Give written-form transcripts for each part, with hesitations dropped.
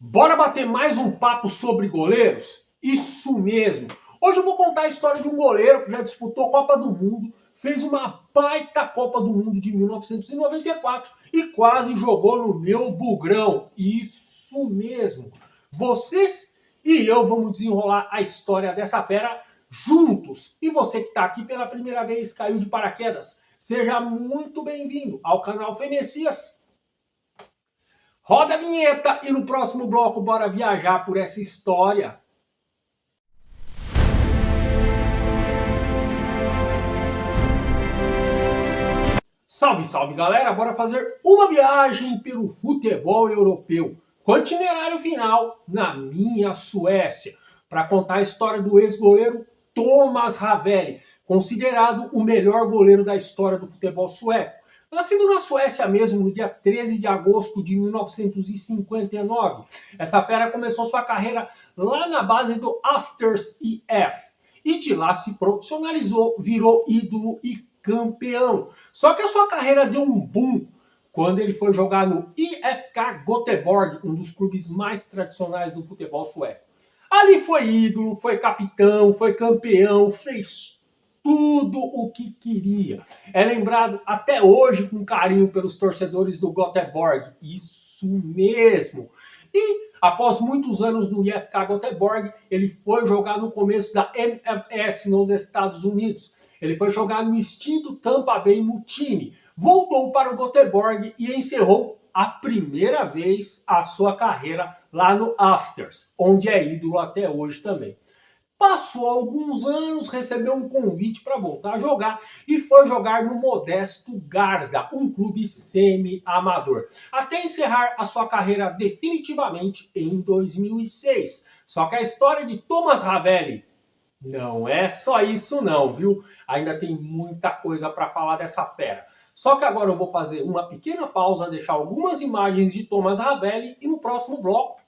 Bora bater mais um papo sobre goleiros? Isso mesmo! Hoje eu vou contar a história de um goleiro que já disputou a Copa do Mundo, fez uma baita Copa do Mundo de 1994 e quase jogou no meu bugrão. Isso mesmo! Vocês e eu vamos desenrolar a história dessa fera juntos. E você que está aqui pela primeira vez, caiu de paraquedas, seja muito bem-vindo ao canal Fê Messias. Roda a vinheta e no próximo bloco bora viajar por essa história. Salve, salve galera, bora fazer uma viagem pelo futebol europeu, com itinerário final na minha Suécia, para contar a história do ex-goleiro Thomas Ravelli, considerado o melhor goleiro da história do futebol sueco. Nascido na Suécia mesmo, no dia 13 de agosto de 1959. Essa fera começou sua carreira lá na base do Asters IF. E de lá se profissionalizou, virou ídolo e campeão. Só que a sua carreira deu um boom quando ele foi jogar no IFK Göteborg, um dos clubes mais tradicionais do futebol sueco. Ali foi ídolo, foi capitão, foi campeão, fez tudo o que queria. É lembrado até hoje com carinho pelos torcedores do Göteborg. Isso mesmo. E após muitos anos no IFK Göteborg, ele foi jogar no começo da MLS nos Estados Unidos. Ele foi jogar no extinto Tampa Bay Mutiny. Voltou para o Göteborg e encerrou a primeira vez a sua carreira lá no Asters, onde é ídolo até hoje também. Passou alguns anos, recebeu um convite para voltar a jogar e foi jogar no modesto Garda, um clube semi-amador, até encerrar a sua carreira definitivamente em 2006. Só que a história de Thomas Ravelli não é só isso não, viu? Ainda tem muita coisa para falar dessa fera. Só que agora eu vou fazer uma pequena pausa, deixar algumas imagens de Thomas Ravelli e no próximo bloco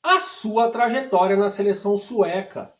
a sua trajetória na seleção sueca.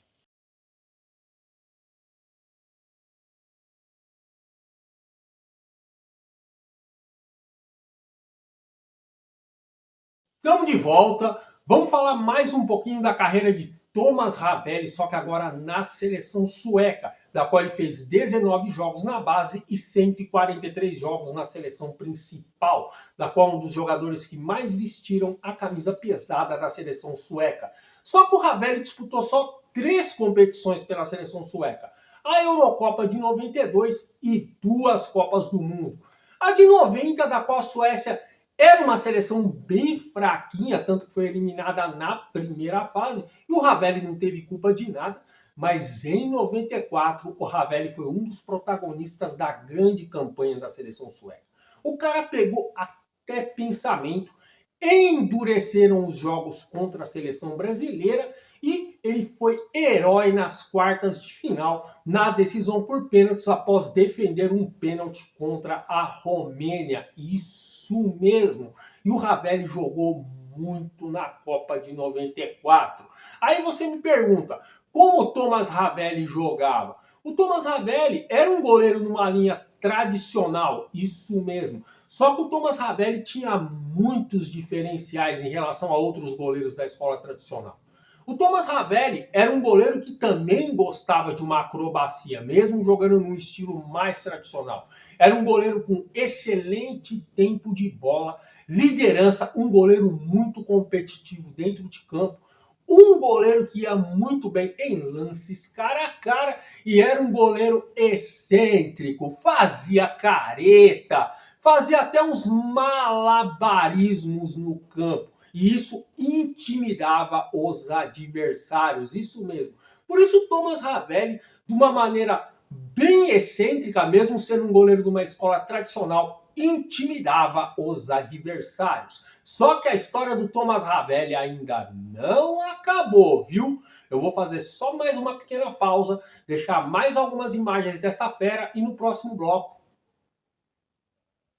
Estamos de volta, vamos falar mais um pouquinho da carreira de Thomas Ravelli, só que agora na seleção sueca, da qual ele fez 19 jogos na base e 143 jogos na seleção principal, da qual um dos jogadores que mais vestiram a camisa pesada da seleção sueca. Só que o Ravelli disputou só 3 competições pela seleção sueca: a Eurocopa de 92 e 2 Copas do Mundo. A de 90, da qual a Suécia era uma seleção bem fraquinha, tanto que foi eliminada na primeira fase, e o Ravelli não teve culpa de nada, mas em 94 o Ravelli foi um dos protagonistas da grande campanha da seleção sueca. O cara pegou até pensamento, endureceram os jogos contra a seleção brasileira e ele foi herói nas quartas de final na decisão por pênaltis após defender um pênalti contra a Romênia. Isso mesmo. E o Ravelli jogou muito na Copa de 94. Aí você me pergunta, como o Thomas Ravelli jogava? O Thomas Ravelli era um goleiro numa linha tradicional, isso mesmo. Só que o Thomas Ravelli tinha muitos diferenciais em relação a outros goleiros da escola tradicional. O Thomas Ravelli era um goleiro que também gostava de uma acrobacia, mesmo jogando num estilo mais tradicional. Era um goleiro com excelente tempo de bola, liderança, um goleiro muito competitivo dentro de campo, um goleiro que ia muito bem em lances cara a cara e era um goleiro excêntrico, fazia careta, fazia até uns malabarismos no campo. E isso intimidava os adversários, isso mesmo. Por isso Thomas Ravelli, de uma maneira bem excêntrica, mesmo sendo um goleiro de uma escola tradicional, intimidava os adversários. Só que a história do Thomas Ravelli ainda não acabou, viu? Eu vou fazer só mais uma pequena pausa, deixar mais algumas imagens dessa fera e no próximo bloco,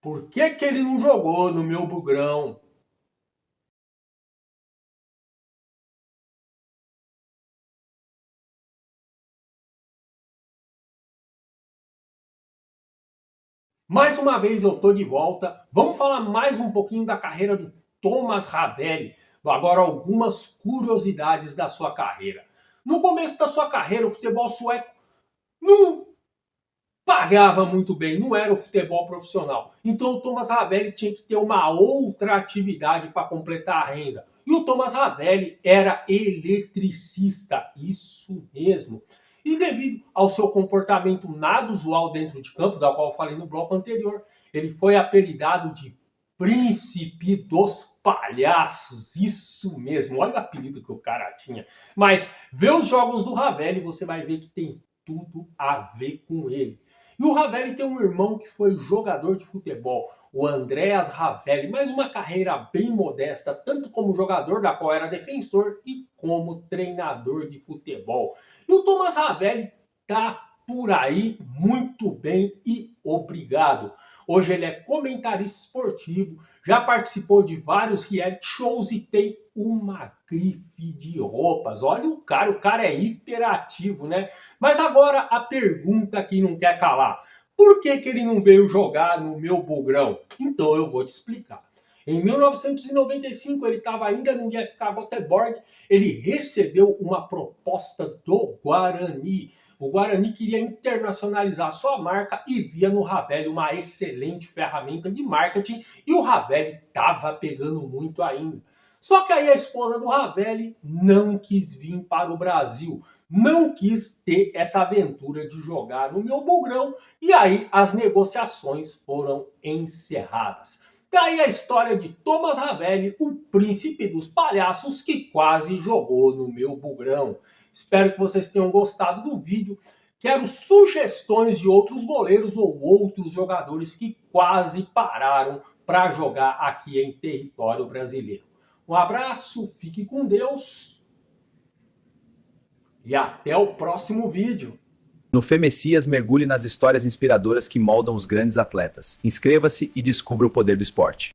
por que ele não jogou no meu bugrão? Mais uma vez eu tô de volta. Vamos falar mais um pouquinho da carreira do Thomas Ravelli. Agora, algumas curiosidades da sua carreira. No começo da sua carreira, o futebol sueco não pagava muito bem, não era o futebol profissional. Então o Thomas Ravelli tinha que ter uma outra atividade para completar a renda. E o Thomas Ravelli era eletricista, isso mesmo. E devido ao seu comportamento nada usual dentro de campo, da qual eu falei no bloco anterior, ele foi apelidado de Príncipe dos Palhaços, isso mesmo, olha o apelido que o cara tinha. Mas vê os jogos do Ravelli, você vai ver que tem tudo a ver com ele. E o Ravelli tem um irmão que foi jogador de futebol, o Andreas Ravelli, mas uma carreira bem modesta, tanto como jogador, da qual era defensor, e como treinador de futebol. E o Thomas Ravelli tá por aí muito bem e obrigado. Hoje ele é comentarista esportivo, já participou de vários reality shows e tem uma grife de roupas. Olha o cara é hiperativo, né? Mas agora a pergunta que não quer calar. Por que ele não veio jogar no meu Bugrão? Então eu vou te explicar. Em 1995, ele estava ainda no IFK Göteborg, ele recebeu uma proposta do Guarani. O Guarani queria internacionalizar sua marca e via no Ravelli uma excelente ferramenta de marketing e o Ravelli estava pegando muito ainda. Só que aí a esposa do Ravelli não quis vir para o Brasil, não quis ter essa aventura de jogar no meu Bugrão e aí as negociações foram encerradas. Daí a história de Thomas Ravelli, o príncipe dos palhaços que quase jogou no meu Bugrão. Espero que vocês tenham gostado do vídeo. Quero sugestões de outros goleiros ou outros jogadores que quase pararam para jogar aqui em território brasileiro. Um abraço, fique com Deus e até o próximo vídeo. No Fê Messias, mergulhe nas histórias inspiradoras que moldam os grandes atletas. Inscreva-se e descubra o poder do esporte.